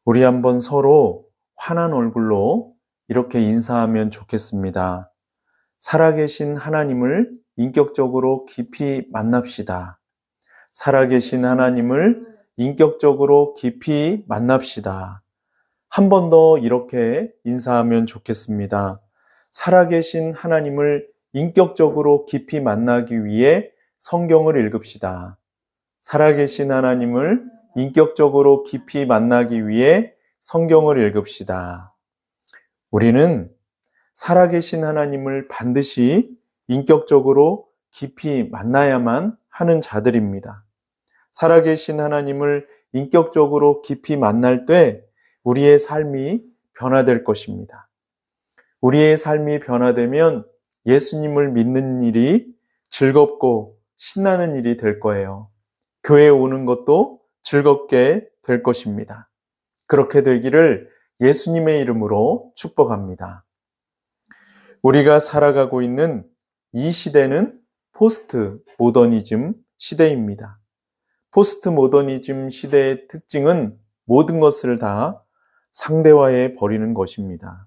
우리 한번 서로 환한 얼굴로 이렇게 인사하면 좋겠습니다. 살아계신 하나님을 인격적으로 깊이 만납시다. 살아계신 하나님을 인격적으로 깊이 만납시다. 한 번 더 이렇게 인사하면 좋겠습니다. 살아계신 하나님을 인격적으로 깊이 만나기 위해 성경을 읽읍시다. 살아계신 하나님을 인격적으로 깊이 만나기 위해 성경을 읽읍시다. 우리는 살아계신 하나님을 반드시 인격적으로 깊이 만나야만 하는 자들입니다. 살아계신 하나님을 인격적으로 깊이 만날 때 우리의 삶이 변화될 것입니다. 우리의 삶이 변화되면 예수님을 믿는 일이 즐겁고 신나는 일이 될 거예요. 교회에 오는 것도 즐겁게 될 것입니다. 그렇게 되기를 예수님의 이름으로 축복합니다. 우리가 살아가고 있는 이 시대는 포스트 모더니즘 시대입니다. 포스트 모더니즘 시대의 특징은 모든 것을 다 상대화해 버리는 것입니다.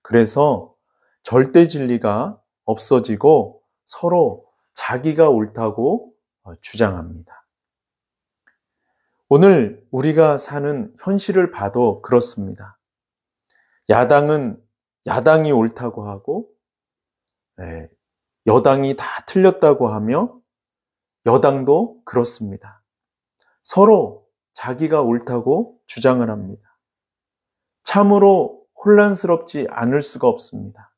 그래서 절대 진리가 없어지고 서로 자기가 옳다고 주장합니다. 오늘 우리가 사는 현실을 봐도 그렇습니다. 야당은 야당이 옳다고 하고 여당이 다 틀렸다고 하며 여당도 그렇습니다. 서로 자기가 옳다고 주장을 합니다. 참으로 혼란스럽지 않을 수가 없습니다.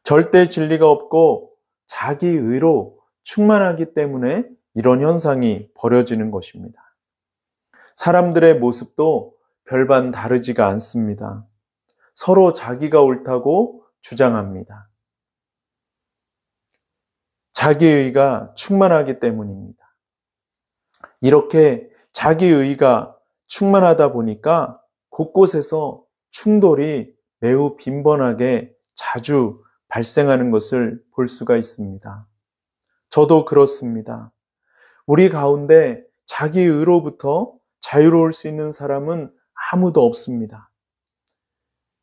절대 진리가 없고 자기 의로 충만하기 때문에 이런 현상이 벌어지는 것입니다. 사람들의 모습도 별반 다르지가 않습니다. 서로 자기가 옳다고 주장합니다. 자기의가 충만하기 때문입니다. 이렇게 자기의가 충만하다 보니까 곳곳에서 충돌이 매우 빈번하게 자주 발생하는 것을 볼 수가 있습니다. 저도 그렇습니다. 우리 가운데 자기의로부터 자유로울 수 있는 사람은 아무도 없습니다.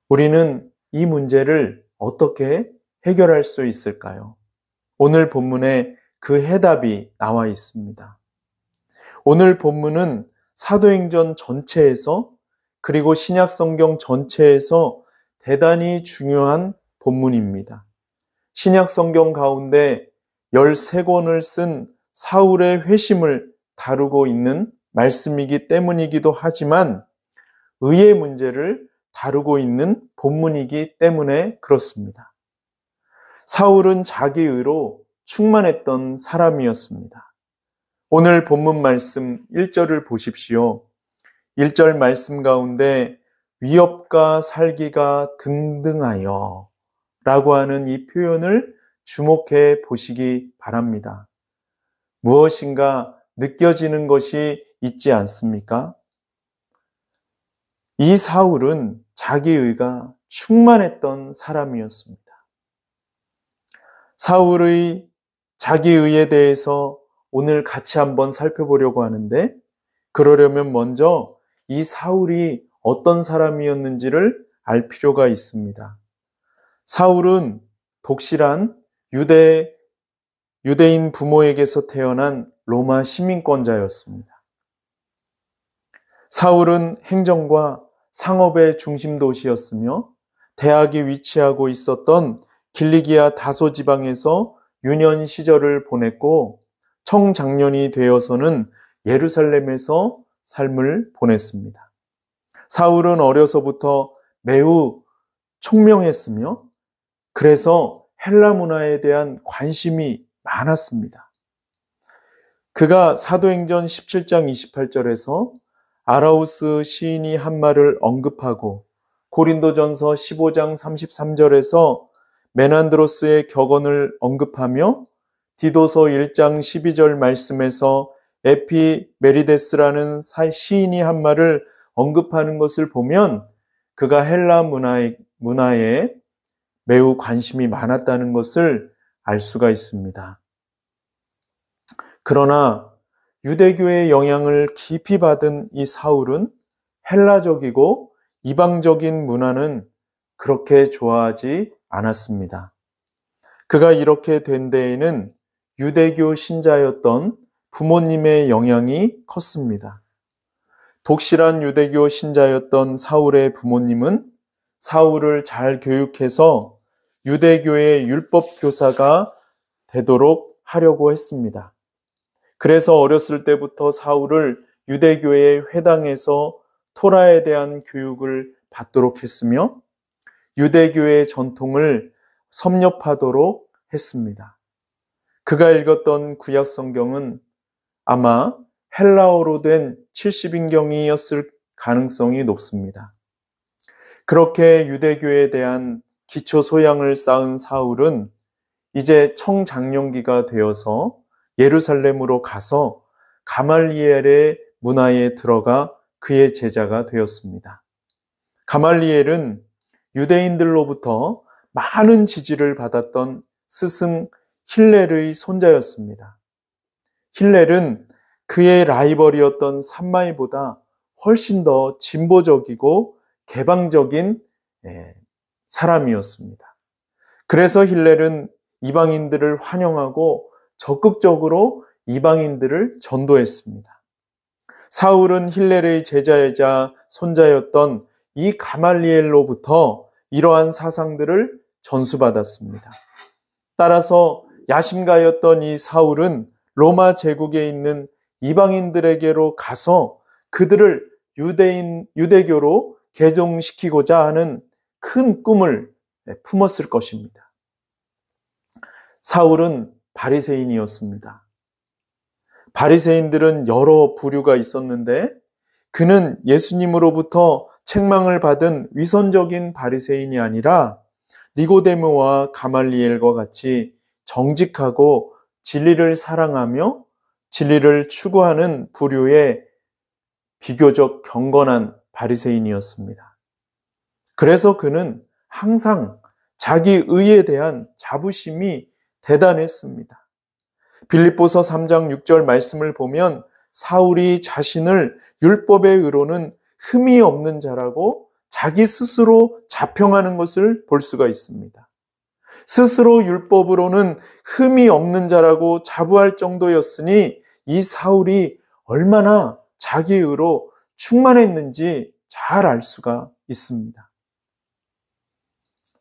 우리는 이 문제를 어떻게 해결할 수 있을까요? 오늘 본문에 그 해답이 나와 있습니다. 오늘 본문은 사도행전 전체에서 그리고 신약성경 전체에서 대단히 중요한 본문입니다. 신약성경 가운데 13권을 쓴 사울의 회심을 다루고 있는 말씀이기 때문이기도 하지만 의의 문제를 다루고 있는 본문이기 때문에 그렇습니다. 사울은 자기의로 충만했던 사람이었습니다. 오늘 본문 말씀 1절을 보십시오. 1절 말씀 가운데 위협과 살기가 등등하여 라고 하는 이 표현을 주목해 보시기 바랍니다. 무엇인가 느껴지는 것이 있지 않습니까? 이 사울은 자기의가 충만했던 사람이었습니다. 사울의 자기의에 대해서 오늘 같이 한번 살펴보려고 하는데, 그러려면 먼저 이 사울이 어떤 사람이었는지를 알 필요가 있습니다. 사울은 독실한 유대인 부모에게서 태어난 로마 시민권자였습니다. 사울은 행정과 상업의 중심 도시였으며 대학이 위치하고 있었던 길리기아 다소 지방에서 유년 시절을 보냈고 청장년이 되어서는 예루살렘에서 삶을 보냈습니다. 사울은 어려서부터 매우 총명했으며 그래서 헬라 문화에 대한 관심이 많았습니다. 그가 사도행전 17장 28절에서 아라우스 시인이 한 말을 언급하고 고린도전서 15장 33절에서 메난드로스의 격언을 언급하며 디도서 1장 12절 말씀에서 에피메리데스라는 시인이 한 말을 언급하는 것을 보면 그가 헬라 문화에 매우 관심이 많았다는 것을 알 수가 있습니다. 그러나 유대교의 영향을 깊이 받은 이 사울은 헬라적이고 이방적인 문화는 그렇게 좋아하지 않았습니다. 그가 이렇게 된 데에는 유대교 신자였던 부모님의 영향이 컸습니다. 독실한 유대교 신자였던 사울의 부모님은 사울을 잘 교육해서 유대교의 율법 교사가 되도록 하려고 했습니다. 그래서 어렸을 때부터 사울을 유대교의 회당에서 토라에 대한 교육을 받도록 했으며 유대교의 전통을 섭렵하도록 했습니다. 그가 읽었던 구약 성경은 아마 헬라어로 된 70인경이었을 가능성이 높습니다. 그렇게 유대교에 대한 기초 소양을 쌓은 사울은 이제 청장년기가 되어서 예루살렘으로 가서 가말리엘의 문화에 들어가 그의 제자가 되었습니다. 가말리엘은 유대인들로부터 많은 지지를 받았던 스승 힐렐의 손자였습니다. 힐렐은 그의 라이벌이었던 삼마이보다 훨씬 더 진보적이고 개방적인 사람이었습니다. 그래서 힐렐은 이방인들을 환영하고 적극적으로 이방인들을 전도했습니다. 사울은 힐렐의 제자이자 손자였던 이 가말리엘로부터 이러한 사상들을 전수받았습니다. 따라서 야심가였던 이 사울은 로마 제국에 있는 이방인들에게로 가서 그들을 유대교로 개종시키고자 하는 큰 꿈을 품었을 것입니다. 사울은 바리새인이었습니다. 바리새인들은 여러 부류가 있었는데 그는 예수님으로부터 책망을 받은 위선적인 바리새인이 아니라 니고데모와 가말리엘과 같이 정직하고 진리를 사랑하며 진리를 추구하는 부류의 비교적 경건한 바리새인이었습니다. 그래서 그는 항상 자기 의에 대한 자부심이 대단했습니다. 빌립보서 3장 6절 말씀을 보면 사울이 자신을 율법의 의로는 흠이 없는 자라고 자기 스스로 자평하는 것을 볼 수가 있습니다. 스스로 율법으로는 흠이 없는 자라고 자부할 정도였으니 이 사울이 얼마나 자기의로 충만했는지 잘 알 수가 있습니다.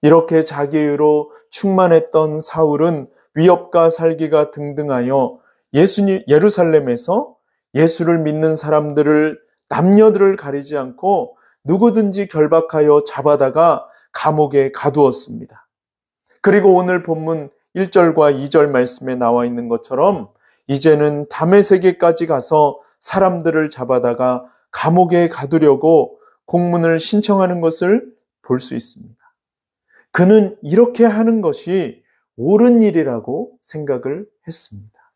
이렇게 자기의로 충만했던 사울은 위협과 살기가 등등하여 예루살렘에서 예수를 믿는 사람들을 남녀들을 가리지 않고 누구든지 결박하여 잡아다가 감옥에 가두었습니다. 그리고 오늘 본문 1절과 2절 말씀에 나와 있는 것처럼 이제는 다메섹에까지 가서 사람들을 잡아다가 감옥에 가두려고 공문을 신청하는 것을 볼 수 있습니다. 그는 이렇게 하는 것이 옳은 일이라고 생각을 했습니다.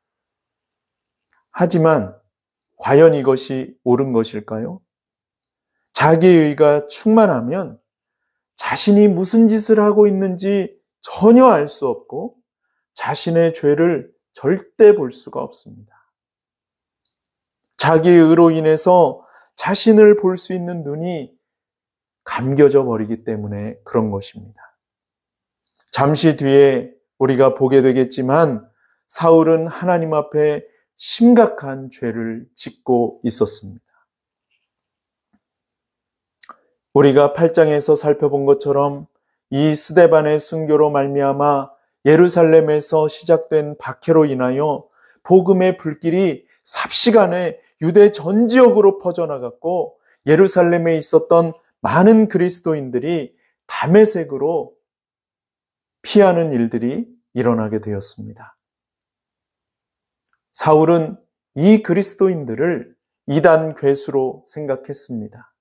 하지만 과연 이것이 옳은 것일까요? 자기의가 충만하면 자신이 무슨 짓을 하고 있는지 전혀 알 수 없고 자신의 죄를 절대 볼 수가 없습니다. 자기의 의로 인해서 자신을 볼 수 있는 눈이 감겨져 버리기 때문에 그런 것입니다. 잠시 뒤에 우리가 보게 되겠지만 사울은 하나님 앞에 심각한 죄를 짓고 있었습니다. 우리가 8장에서 살펴본 것처럼 이 스데반의 순교로 말미암아 예루살렘에서 시작된 박해로 인하여 복음의 불길이 삽시간에 유대 전 지역으로 퍼져나갔고 예루살렘에 있었던 많은 그리스도인들이 다메섹으로 피하는 일들이 일어나게 되었습니다. 사울은 이 그리스도인들을 이단 괴수로 생각했습니다.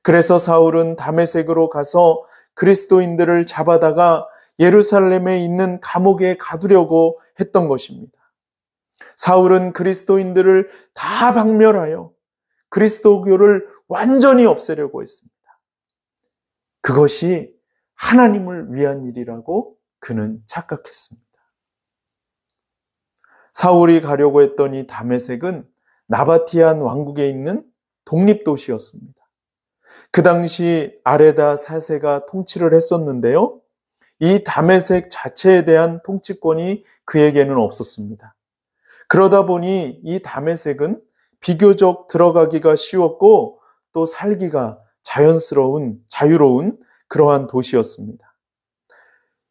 그래서 사울은 다메섹으로 가서 그리스도인들을 잡아다가 예루살렘에 있는 감옥에 가두려고 했던 것입니다. 사울은 그리스도인들을 다 박멸하여 그리스도교를 완전히 없애려고 했습니다. 그것이 하나님을 위한 일이라고 그는 착각했습니다. 사울이 가려고 했던 이 다메섹은 나바티안 왕국에 있는 독립도시였습니다. 그 당시 아레다 4세가 통치를 했었는데요. 이 다메섹 자체에 대한 통치권이 그에게는 없었습니다. 그러다 보니 이 다메섹은 비교적 들어가기가 쉬웠고 또 살기가 자유로운 그러한 도시였습니다.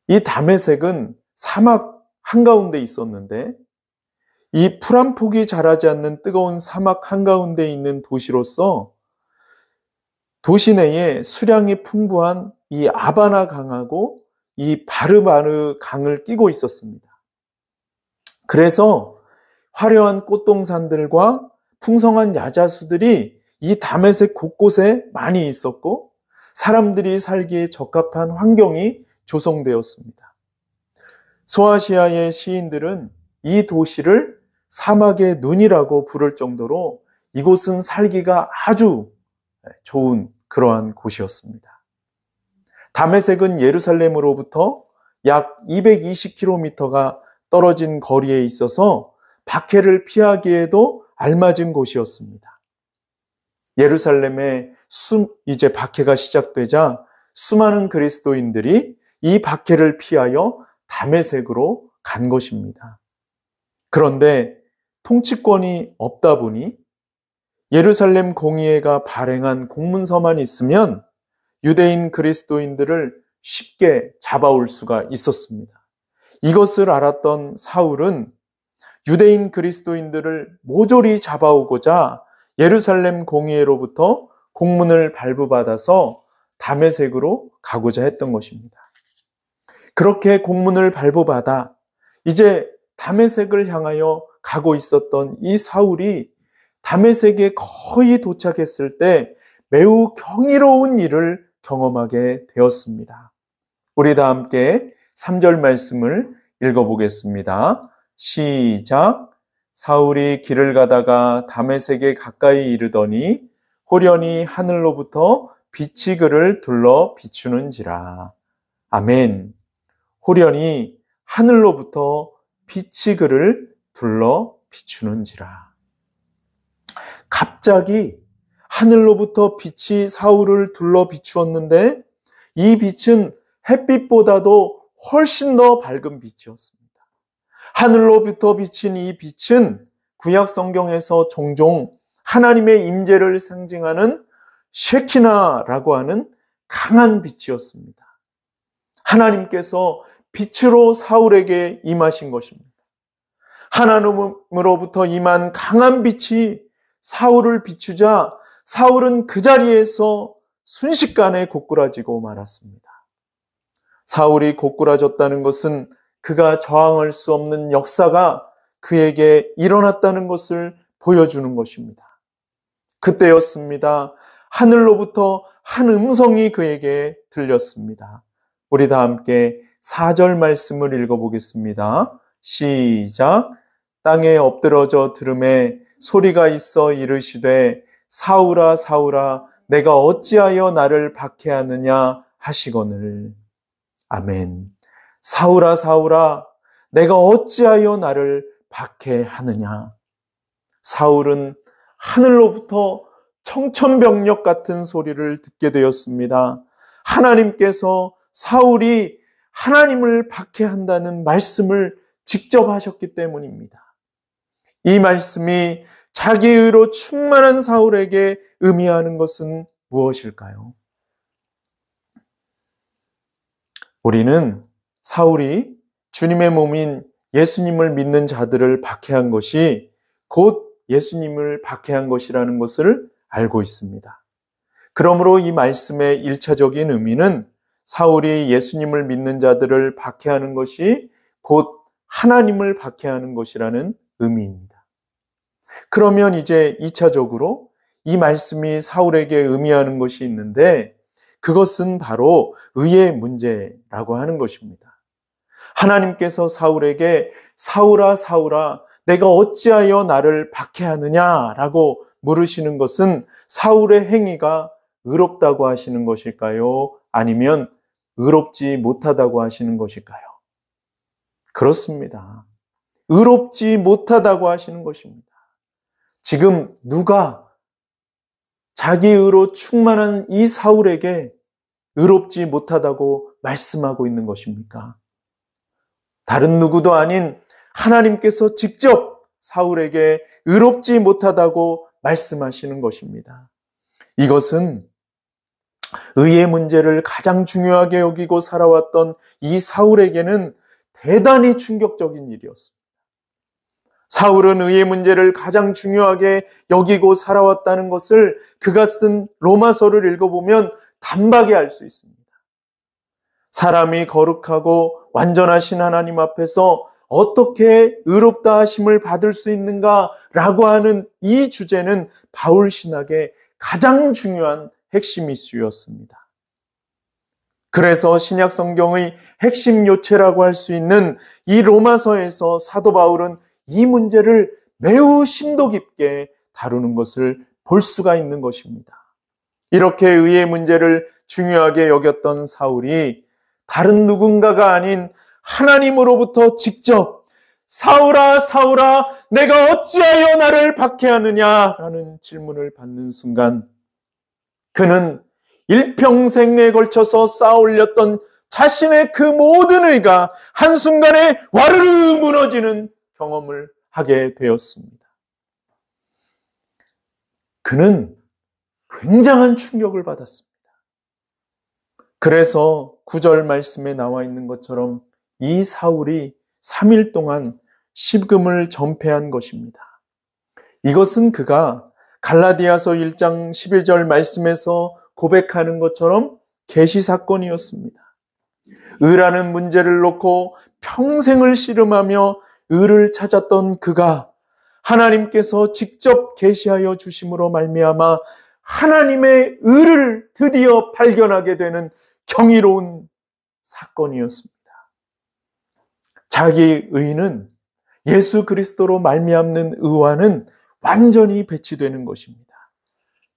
이 다메섹은 사막 한가운데 있었는데 이 풀 한 폭이 자라지 않는 뜨거운 사막 한가운데 있는 도시로서 도시 내에 수량이 풍부한 이 아바나 강하고 이 바르바르 강을 끼고 있었습니다. 그래서 화려한 꽃동산들과 풍성한 야자수들이 이 다메섹 곳곳에 많이 있었고 사람들이 살기에 적합한 환경이 조성되었습니다. 소아시아의 시인들은 이 도시를 사막의 눈이라고 부를 정도로 이곳은 살기가 아주 좋은 그러한 곳이었습니다. 다메섹은 예루살렘으로부터 약 220km가 떨어진 거리에 있어서 박해를 피하기에도 알맞은 곳이었습니다. 예루살렘에 이제 박해가 시작되자 수많은 그리스도인들이 이 박해를 피하여 다메섹으로 간 것입니다. 그런데 통치권이 없다 보니 예루살렘 공의회가 발행한 공문서만 있으면 유대인 그리스도인들을 쉽게 잡아올 수가 있었습니다. 이것을 알았던 사울은 유대인 그리스도인들을 모조리 잡아오고자 예루살렘 공의회로부터 공문을 발부받아서 다메섹으로 가고자 했던 것입니다. 그렇게 공문을 발부받아 이제 다메섹을 향하여 가고 있었던 이 사울이 다메섹에 거의 도착했을 때 매우 경이로운 일을 경험하게 되었습니다. 우리 다 함께 3절 말씀을 읽어보겠습니다. 시작. 사울이 길을 가다가 다메섹에 가까이 이르더니 호련히 하늘로부터 빛이 그를 둘러 비추는지라. 아멘. 호련히 하늘로부터 빛이 그를 둘러 비추는지라. 갑자기 하늘로부터 빛이 사울을 둘러 비추었는데 이 빛은 햇빛보다도 훨씬 더 밝은 빛이었습니다. 하늘로부터 비친 이 빛은 구약 성경에서 종종 하나님의 임재를 상징하는 쉐키나라고 하는 강한 빛이었습니다. 하나님께서 빛으로 사울에게 임하신 것입니다. 하나님으로부터 임한 강한 빛이 사울을 비추자 사울은 그 자리에서 순식간에 고꾸라지고 말았습니다. 사울이 고꾸라졌다는 것은 그가 저항할 수 없는 역사가 그에게 일어났다는 것을 보여주는 것입니다. 그때였습니다. 하늘로부터 한 음성이 그에게 들렸습니다. 우리 다 함께 4절 말씀을 읽어보겠습니다. 시작. 땅에 엎드러져 들음에 소리가 있어 이르시되 사울아 사울아 내가 어찌하여 나를 박해하느냐 하시거늘. 아멘. 사울아 사울아 내가 어찌하여 나를 박해하느냐. 사울은 하늘로부터 청천벽력 같은 소리를 듣게 되었습니다. 하나님께서 사울이 하나님을 박해한다는 말씀을 직접 하셨기 때문입니다. 이 말씀이 자기의로 충만한 사울에게 의미하는 것은 무엇일까요? 우리는 사울이 주님의 몸인 예수님을 믿는 자들을 박해한 것이 곧 예수님을 박해한 것이라는 것을 알고 있습니다. 그러므로 이 말씀의 1차적인 의미는 사울이 예수님을 믿는 자들을 박해하는 것이 곧 하나님을 박해하는 것이라는 의미입니다. 그러면 이제 2차적으로 이 말씀이 사울에게 의미하는 것이 있는데 그것은 바로 의의 문제라고 하는 것입니다. 하나님께서 사울에게 사울아 사울아 내가 어찌하여 나를 박해하느냐라고 물으시는 것은 사울의 행위가 의롭다고 하시는 것일까요? 아니면 의롭지 못하다고 하시는 것일까요? 그렇습니다. 의롭지 못하다고 하시는 것입니다. 지금 누가 자기 의로 충만한 이 사울에게 의롭지 못하다고 말씀하고 있는 것입니까? 다른 누구도 아닌 하나님께서 직접 사울에게 의롭지 못하다고 말씀하시는 것입니다. 이것은 의의 문제를 가장 중요하게 여기고 살아왔던 이 사울에게는 대단히 충격적인 일이었습니다. 사울은 의의 문제를 가장 중요하게 여기고 살아왔다는 것을 그가 쓴 로마서를 읽어보면 단박에 알 수 있습니다. 사람이 거룩하고 완전하신 하나님 앞에서 어떻게 의롭다 하심을 받을 수 있는가라고 하는 이 주제는 바울 신학의 가장 중요한 핵심 이슈였습니다. 그래서 신약 성경의 핵심 요체라고 할 수 있는 이 로마서에서 사도 바울은 이 문제를 매우 심도 깊게 다루는 것을 볼 수가 있는 것입니다. 이렇게 의의 문제를 중요하게 여겼던 사울이 다른 누군가가 아닌 하나님으로부터 직접 사울아 사울아 내가 어찌하여 나를 박해하느냐라는 질문을 받는 순간 그는 일평생에 걸쳐서 쌓아올렸던 자신의 그 모든 의가 한순간에 와르르 무너지는 경험을 하게 되었습니다. 그는 굉장한 충격을 받았습니다. 그래서 9절 말씀에 나와 있는 것처럼 이 사울이 3일 동안 십금을 전폐한 것입니다. 이것은 그가 갈라디아서 1장 11절 말씀에서 고백하는 것처럼 계시 사건이었습니다. 의라는 문제를 놓고 평생을 씨름하며 의를 찾았던 그가 하나님께서 직접 계시하여 주심으로 말미암아 하나님의 의를 드디어 발견하게 되는 경이로운 사건이었습니다. 자기 의는 예수 그리스도로 말미암는 의와는 완전히 배치되는 것입니다.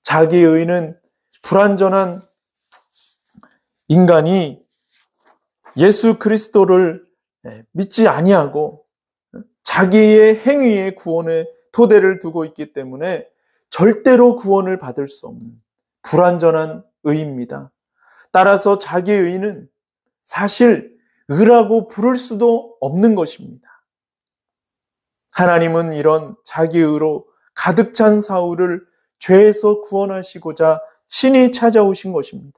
자기 의는 불완전한 인간이 예수 그리스도를 믿지 아니하고 자기의 행위에 구원의 토대를 두고 있기 때문에 절대로 구원을 받을 수 없는 불완전한 의입니다. 따라서 자기 의는 사실 의라고 부를 수도 없는 것입니다. 하나님은 이런 자기 의로 가득 찬 사울을 죄에서 구원하시고자 친히 찾아오신 것입니다.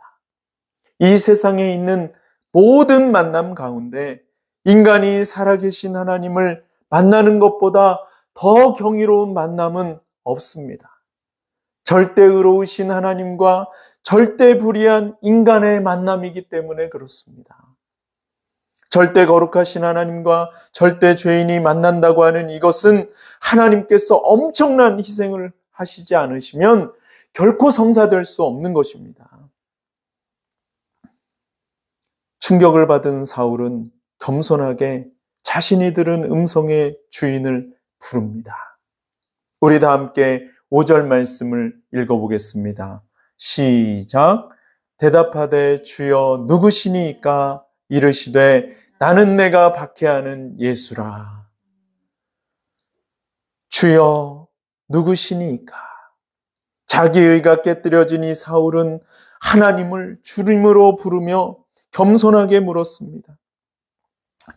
이 세상에 있는 모든 만남 가운데 인간이 살아계신 하나님을 만나는 것보다 더 경이로운 만남은 없습니다. 절대 의로우신 하나님과 절대 불의한 인간의 만남이기 때문에 그렇습니다. 절대 거룩하신 하나님과 절대 죄인이 만난다고 하는 이것은 하나님께서 엄청난 희생을 하시지 않으시면 결코 성사될 수 없는 것입니다. 충격을 받은 사울은 겸손하게 자신이 들은 음성의 주인을 부릅니다. 우리 다 함께 5절 말씀을 읽어보겠습니다. 시작. 대답하되 주여 누구시니까? 이르시되 나는 내가 박해하는 예수라. 주여 누구시니까? 자기 의가 깨뜨려진 이 사울은 하나님을 주님으로 부르며 겸손하게 물었습니다.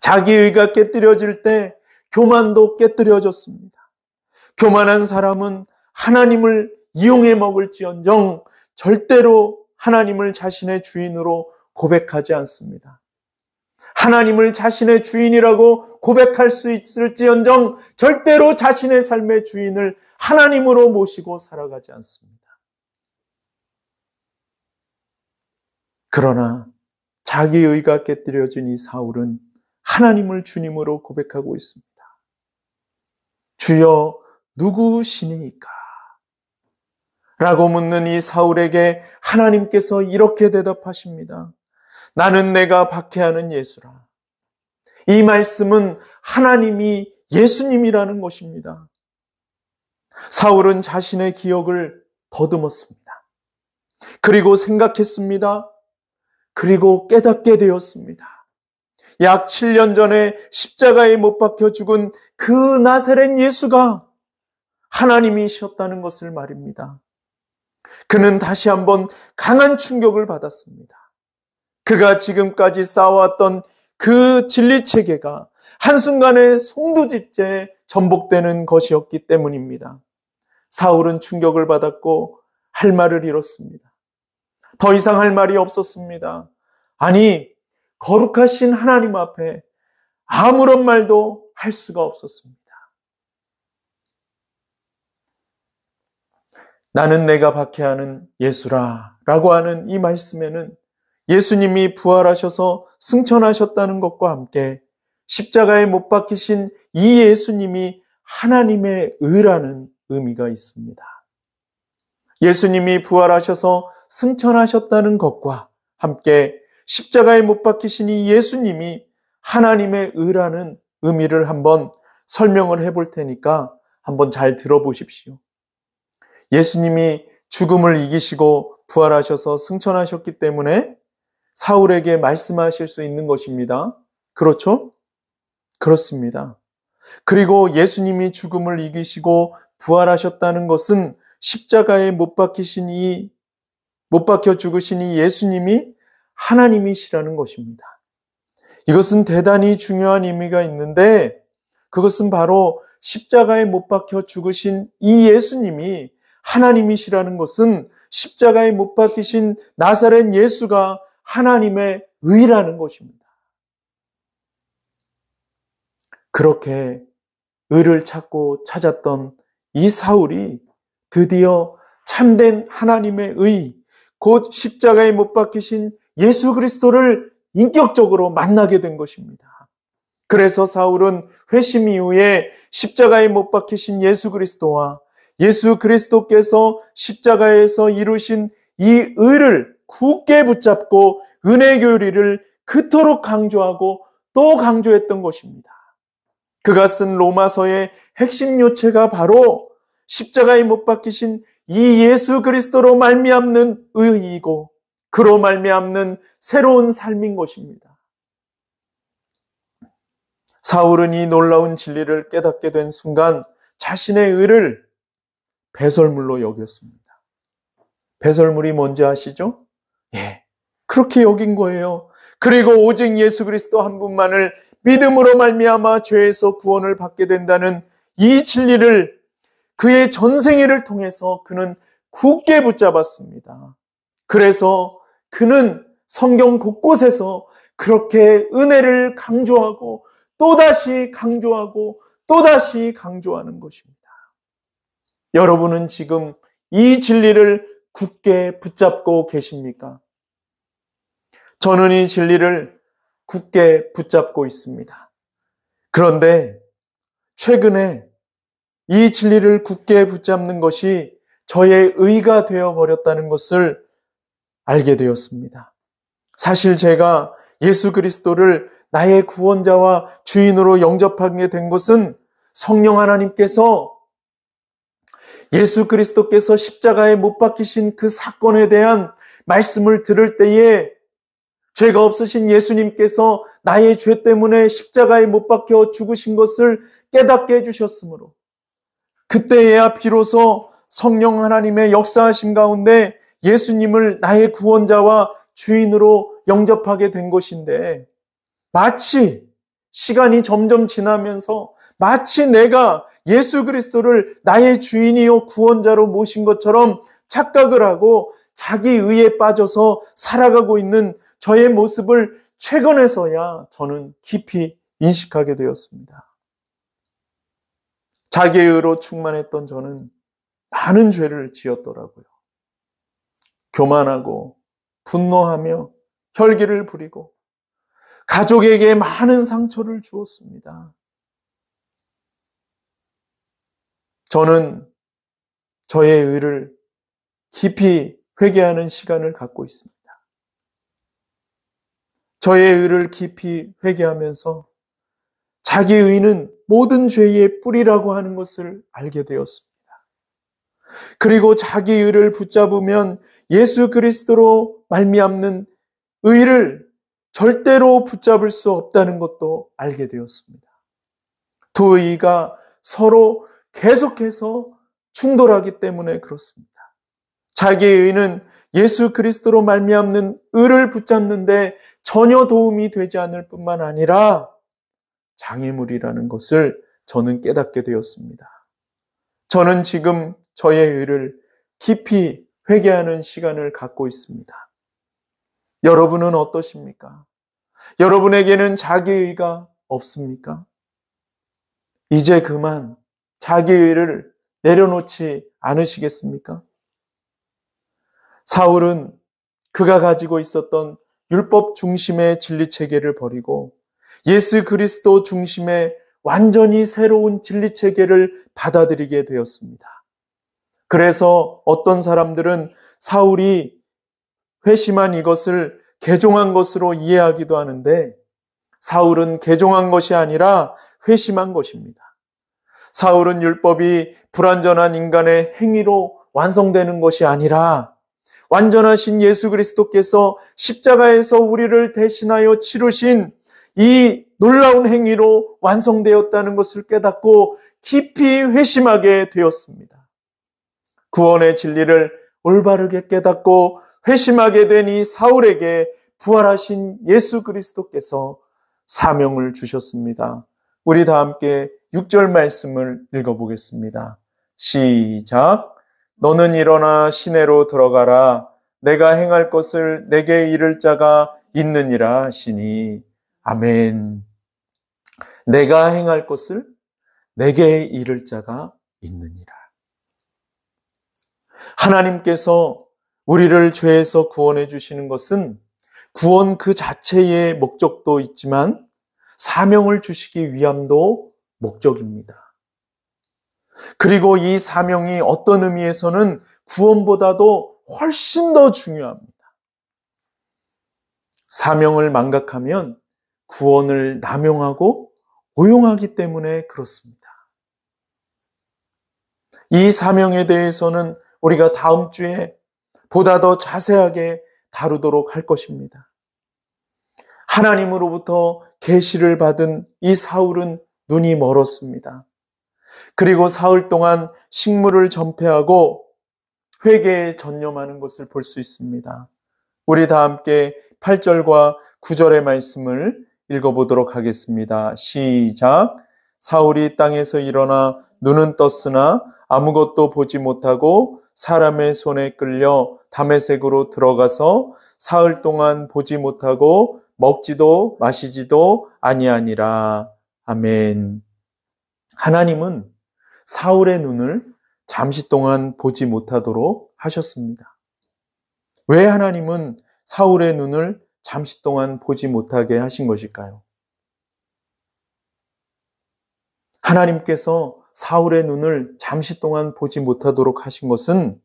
자기 의가 깨뜨려질 때 교만도 깨뜨려졌습니다. 교만한 사람은 하나님을 이용해 먹을지언정 절대로 하나님을 자신의 주인으로 고백하지 않습니다. 하나님을 자신의 주인이라고 고백할 수 있을지언정 절대로 자신의 삶의 주인을 하나님으로 모시고 살아가지 않습니다. 그러나 자기 의가 깨뜨려진 이 사울은 하나님을 주님으로 고백하고 있습니다. 주여 누구시니까? 라고 묻는 이 사울에게 하나님께서 이렇게 대답하십니다. 나는 내가 박해하는 예수라. 이 말씀은 하나님이 예수님이라는 것입니다. 사울은 자신의 기억을 더듬었습니다. 그리고 생각했습니다. 그리고 깨닫게 되었습니다. 약 7년 전에 십자가에 못 박혀 죽은 그 나사렛 예수가 하나님이셨다는 것을 말입니다. 그는 다시 한번 강한 충격을 받았습니다. 그가 지금까지 쌓아왔던 그 진리 체계가 한순간에 송두집째 전복되는 것이었기 때문입니다. 사울은 충격을 받았고 할 말을 잃었습니다. 더 이상 할 말이 없었습니다. 아니, 거룩하신 하나님 앞에 아무런 말도 할 수가 없었습니다. 나는 내가 박해하는 예수라 라고 하는 이 말씀에는 예수님이 부활하셔서 승천하셨다는 것과 함께 십자가에 못 박히신 이 예수님이 하나님의 의라는 의미가 있습니다. 예수님이 부활하셔서 승천하셨다는 것과 함께 십자가에 못 박히신 이 예수님이 하나님의 의라는 의미를 한번 설명을 해볼 테니까 한번 잘 들어보십시오. 예수님이 죽음을 이기시고 부활하셔서 승천하셨기 때문에 사울에게 말씀하실 수 있는 것입니다. 그렇죠? 그렇습니다. 그리고 예수님이 죽음을 이기시고 부활하셨다는 것은 십자가에 못 박혀 죽으신 이 예수님이 하나님이시라는 것입니다. 이것은 대단히 중요한 의미가 있는데 그것은 바로 십자가에 못 박혀 죽으신 이 예수님이 하나님이시라는 것은 십자가에 못 박히신 나사렛 예수가 하나님의 의라는 것입니다. 그렇게 의를 찾고 찾았던 이 사울이 드디어 참된 하나님의 의, 곧 십자가에 못 박히신 예수 그리스도를 인격적으로 만나게 된 것입니다. 그래서 사울은 회심 이후에 십자가에 못 박히신 예수 그리스도와 예수 그리스도께서 십자가에서 이루신 이 의를 굳게 붙잡고 은혜 교리를 그토록 강조하고 또 강조했던 것입니다. 그가 쓴 로마서의 핵심 요체가 바로 십자가에 못 박히신 이 예수 그리스도로 말미암는 의이고 그로 말미암는 새로운 삶인 것입니다. 사울은 이 놀라운 진리를 깨닫게 된 순간 자신의 의를 배설물로 여겼습니다. 배설물이 뭔지 아시죠? 예, 그렇게 여긴 거예요. 그리고 오직 예수 그리스도 한 분만을 믿음으로 말미암아 죄에서 구원을 받게 된다는 이 진리를 그의 전생애를 통해서 그는 굳게 붙잡았습니다. 그래서 그는 성경 곳곳에서 그렇게 은혜를 강조하고 또다시 강조하고 또다시 강조하는 것입니다. 여러분은 지금 이 진리를 굳게 붙잡고 계십니까? 저는 이 진리를 굳게 붙잡고 있습니다. 그런데 최근에 이 진리를 굳게 붙잡는 것이 저의 의가 되어버렸다는 것을 알게 되었습니다. 사실 제가 예수 그리스도를 나의 구원자와 주인으로 영접하게 된 것은 성령 하나님께서 예수 그리스도께서 십자가에 못 박히신 그 사건에 대한 말씀을 들을 때에 죄가 없으신 예수님께서 나의 죄 때문에 십자가에 못 박혀 죽으신 것을 깨닫게 해주셨으므로 그때에야 비로소 성령 하나님의 역사하심 가운데 예수님을 나의 구원자와 주인으로 영접하게 된 것인데 마치 시간이 점점 지나면서 마치 내가 예수 그리스도를 나의 주인이요 구원자로 모신 것처럼 착각을 하고 자기 의에 빠져서 살아가고 있는 저의 모습을 최근에서야 저는 깊이 인식하게 되었습니다. 자기의 의로 충만했던 저는 많은 죄를 지었더라고요. 교만하고 분노하며 혈기를 부리고 가족에게 많은 상처를 주었습니다. 저는 저의 의를 깊이 회개하는 시간을 갖고 있습니다. 저의 의를 깊이 회개하면서 자기 의는 모든 죄의 뿌리라고 하는 것을 알게 되었습니다. 그리고 자기 의를 붙잡으면 예수 그리스도로 말미암는 의를 절대로 붙잡을 수 없다는 것도 알게 되었습니다. 두 의가 서로 계속해서 충돌하기 때문에 그렇습니다. 자기의 의는 예수 그리스도로 말미암는 의를 붙잡는데 전혀 도움이 되지 않을 뿐만 아니라 장애물이라는 것을 저는 깨닫게 되었습니다. 저는 지금 저의 의를 깊이 회개하는 시간을 갖고 있습니다. 여러분은 어떠십니까? 여러분에게는 자기의 의가 없습니까? 이제 그만 자기의 의를 내려놓지 않으시겠습니까? 사울은 그가 가지고 있었던 율법 중심의 진리체계를 버리고 예수 그리스도 중심의 완전히 새로운 진리체계를 받아들이게 되었습니다. 그래서 어떤 사람들은 사울이 회심한 이것을 개종한 것으로 이해하기도 하는데 사울은 개종한 것이 아니라 회심한 것입니다. 사울은 율법이 불완전한 인간의 행위로 완성되는 것이 아니라 완전하신 예수 그리스도께서 십자가에서 우리를 대신하여 치르신 이 놀라운 행위로 완성되었다는 것을 깨닫고 깊이 회심하게 되었습니다. 구원의 진리를 올바르게 깨닫고 회심하게 된 이 사울에게 부활하신 예수 그리스도께서 사명을 주셨습니다. 우리 다 함께 6절 말씀을 읽어보겠습니다. 시작. 너는 일어나 시내로 들어가라. 내가 행할 것을 내게 이를 자가 있느니라 하시니. 아멘. 내가 행할 것을 내게 이를 자가 있느니라. 하나님께서 우리를 죄에서 구원해 주시는 것은 구원 그 자체의 목적도 있지만 사명을 주시기 위함도 목적입니다. 그리고 이 사명이 어떤 의미에서는 구원보다도 훨씬 더 중요합니다. 사명을 망각하면 구원을 남용하고 오용하기 때문에 그렇습니다. 이 사명에 대해서는 우리가 다음 주에 보다 더 자세하게 다루도록 할 것입니다. 하나님으로부터 계시를 받은 이 사울은 눈이 멀었습니다. 그리고 사흘 동안 식물을 전폐하고 회개에 전념하는 것을 볼 수 있습니다. 우리 다 함께 8절과 9절의 말씀을 읽어보도록 하겠습니다. 시작. 사울이 땅에서 일어나 눈은 떴으나 아무것도 보지 못하고 사람의 손에 끌려 다메섹으로 들어가서 사흘 동안 보지 못하고 먹지도 마시지도 아니하니라. 아멘. 하나님은 사울의 눈을 잠시 동안 보지 못하도록 하셨습니다. 왜 하나님은 사울의 눈을 잠시 동안 보지 못하게 하신 것일까요? 하나님께서 사울의 눈을 잠시 동안 보지 못하도록 하신 것은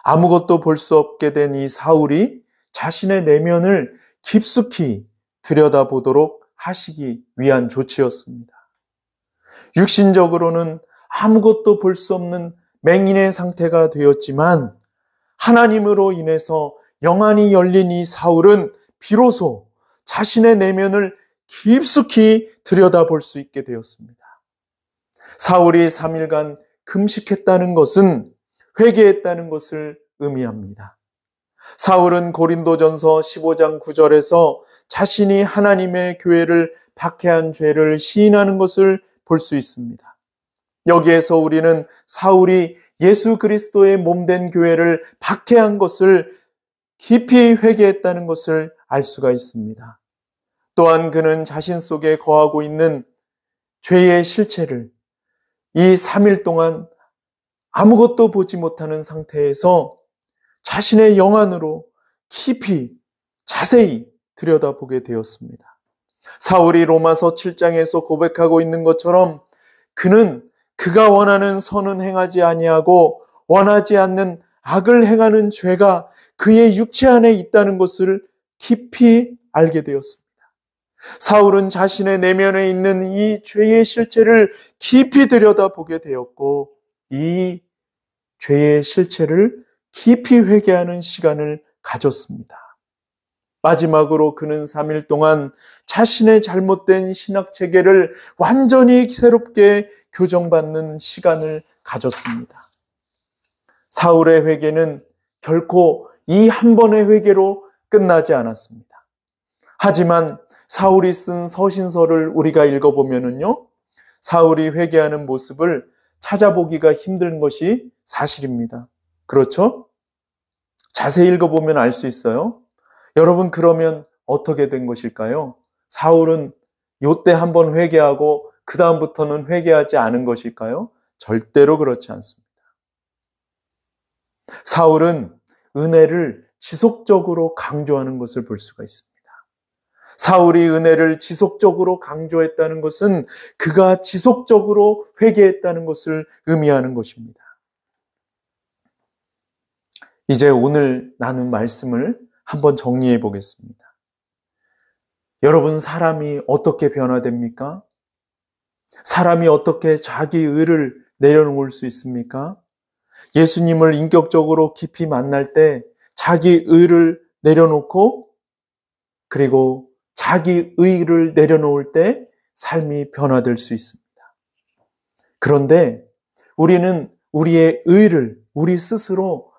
아무것도 볼 수 없게 된 이 사울이 자신의 내면을 깊숙이 들여다보도록 하시기 위한 조치였습니다. 육신적으로는 아무것도 볼 수 없는 맹인의 상태가 되었지만 하나님으로 인해서 영안이 열린 이 사울은 비로소 자신의 내면을 깊숙이 들여다볼 수 있게 되었습니다. 사울이 3일간 금식했다는 것은 회개했다는 것을 의미합니다. 사울은 고린도전서 15장 9절에서 자신이 하나님의 교회를 박해한 죄를 시인하는 것을 볼 수 있습니다. 여기에서 우리는 사울이 예수 그리스도의 몸된 교회를 박해한 것을 깊이 회개했다는 것을 알 수가 있습니다. 또한 그는 자신 속에 거하고 있는 죄의 실체를 이 3일 동안 아무것도 보지 못하는 상태에서 자신의 영안으로 깊이 자세히 들여다보게 되었습니다. 사울이 로마서 7장에서 고백하고 있는 것처럼 그는 그가 원하는 선은 행하지 아니하고 원하지 않는 악을 행하는 죄가 그의 육체 안에 있다는 것을 깊이 알게 되었습니다. 사울은 자신의 내면에 있는 이 죄의 실체를 깊이 들여다보게 되었고 이 죄의 실체를 깊이 회개하는 시간을 가졌습니다. 마지막으로 그는 3일 동안 자신의 잘못된 신학체계를 완전히 새롭게 교정받는 시간을 가졌습니다. 사울의 회개는 결코 이 한 번의 회개로 끝나지 않았습니다. 하지만 사울이 쓴 서신서를 우리가 읽어보면은요, 사울이 회개하는 모습을 찾아보기가 힘든 것이 사실입니다. 그렇죠? 자세히 읽어보면 알 수 있어요. 여러분, 그러면 어떻게 된 것일까요? 사울은 요때 한번 회개하고 그 다음부터는 회개하지 않은 것일까요? 절대로 그렇지 않습니다. 사울은 은혜를 지속적으로 강조하는 것을 볼 수가 있습니다. 사울이 은혜를 지속적으로 강조했다는 것은 그가 지속적으로 회개했다는 것을 의미하는 것입니다. 이제 오늘 나눈 말씀을 한번 정리해 보겠습니다. 여러분, 사람이 어떻게 변화됩니까? 사람이 어떻게 자기 의를 내려놓을 수 있습니까? 예수님을 인격적으로 깊이 만날 때 자기 의를 내려놓고 그리고 자기 의를 내려놓을 때 삶이 변화될 수 있습니다. 그런데 우리는 우리의 의를 우리 스스로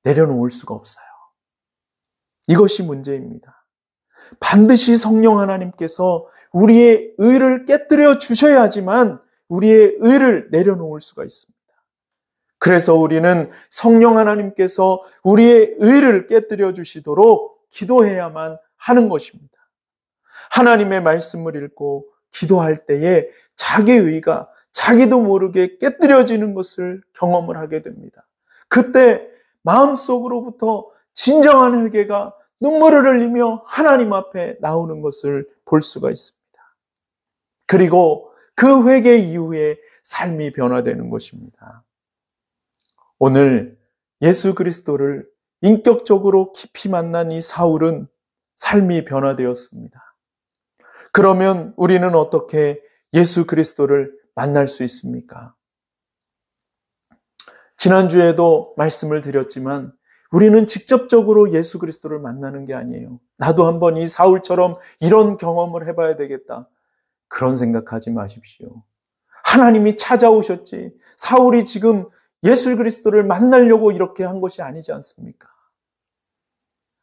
내려놓을 수가 없어요. 이것이 문제입니다. 반드시 성령 하나님께서 우리의 의를 깨뜨려 주셔야지만 우리의 의를 내려놓을 수가 있습니다. 그래서 우리는 성령 하나님께서 우리의 의를 깨뜨려 주시도록 기도해야만 하는 것입니다. 하나님의 말씀을 읽고 기도할 때에 자기 의가 자기도 모르게 깨뜨려지는 것을 경험을 하게 됩니다. 그때 마음속으로부터 진정한 회개가 눈물을 흘리며 하나님 앞에 나오는 것을 볼 수가 있습니다. 그리고 그 회개 이후에 삶이 변화되는 것입니다. 오늘 예수 그리스도를 인격적으로 깊이 만난 이 사울은 삶이 변화되었습니다. 그러면 우리는 어떻게 예수 그리스도를 만날 수 있습니까? 지난주에도 말씀을 드렸지만 우리는 직접적으로 예수 그리스도를 만나는 게 아니에요. 나도 한번 이 사울처럼 이런 경험을 해봐야 되겠다. 그런 생각하지 마십시오. 하나님이 찾아오셨지. 사울이 지금 예수 그리스도를 만나려고 이렇게 한 것이 아니지 않습니까?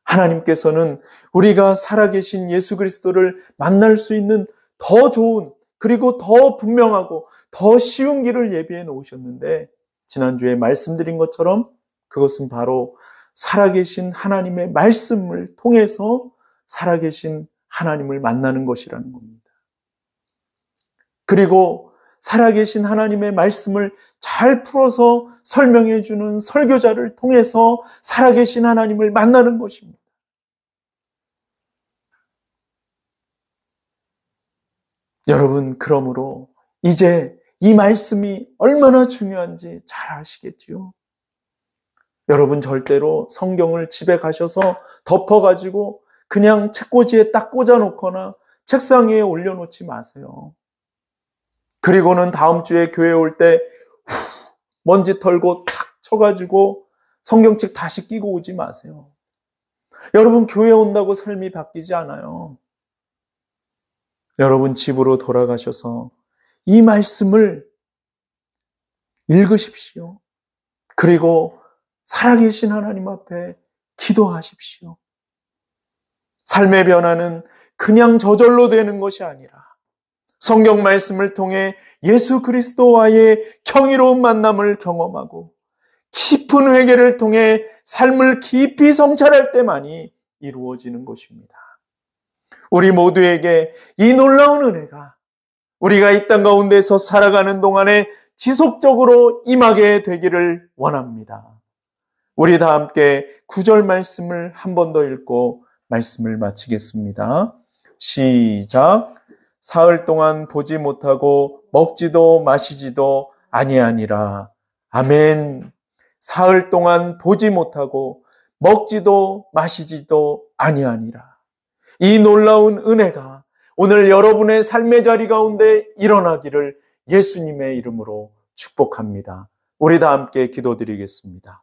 하나님께서는 우리가 살아계신 예수 그리스도를 만날 수 있는 더 좋은 그리고 더 분명하고 더 쉬운 길을 예비해 놓으셨는데 지난주에 말씀드린 것처럼 그것은 바로 살아계신 하나님의 말씀을 통해서 살아계신 하나님을 만나는 것이라는 겁니다. 그리고 살아계신 하나님의 말씀을 잘 풀어서 설명해 주는 설교자를 통해서 살아계신 하나님을 만나는 것입니다. 여러분, 그러므로 이제 이 말씀이 얼마나 중요한지 잘 아시겠지요? 여러분, 절대로 성경을 집에 가셔서 덮어가지고 그냥 책꽂이에 딱 꽂아놓거나 책상 위에 올려놓지 마세요. 그리고는 다음 주에 교회 올 때 먼지 털고 탁 쳐가지고 성경책 다시 끼고 오지 마세요. 여러분, 교회 온다고 삶이 바뀌지 않아요. 여러분, 집으로 돌아가셔서 이 말씀을 읽으십시오. 그리고 살아계신 하나님 앞에 기도하십시오. 삶의 변화는 그냥 저절로 되는 것이 아니라 성경 말씀을 통해 예수 그리스도와의 경이로운 만남을 경험하고 깊은 회개를 통해 삶을 깊이 성찰할 때만이 이루어지는 것입니다. 우리 모두에게 이 놀라운 은혜가 우리가 이 땅 가운데서 살아가는 동안에 지속적으로 임하게 되기를 원합니다. 우리 다 함께 9절 말씀을 한 번 더 읽고 말씀을 마치겠습니다. 시작. 사흘 동안 보지 못하고 먹지도 마시지도 아니하니라. 아멘. 사흘 동안 보지 못하고 먹지도 마시지도 아니하니라. 이 놀라운 은혜가 오늘 여러분의 삶의 자리 가운데 일어나기를 예수님의 이름으로 축복합니다. 우리 다 함께 기도드리겠습니다.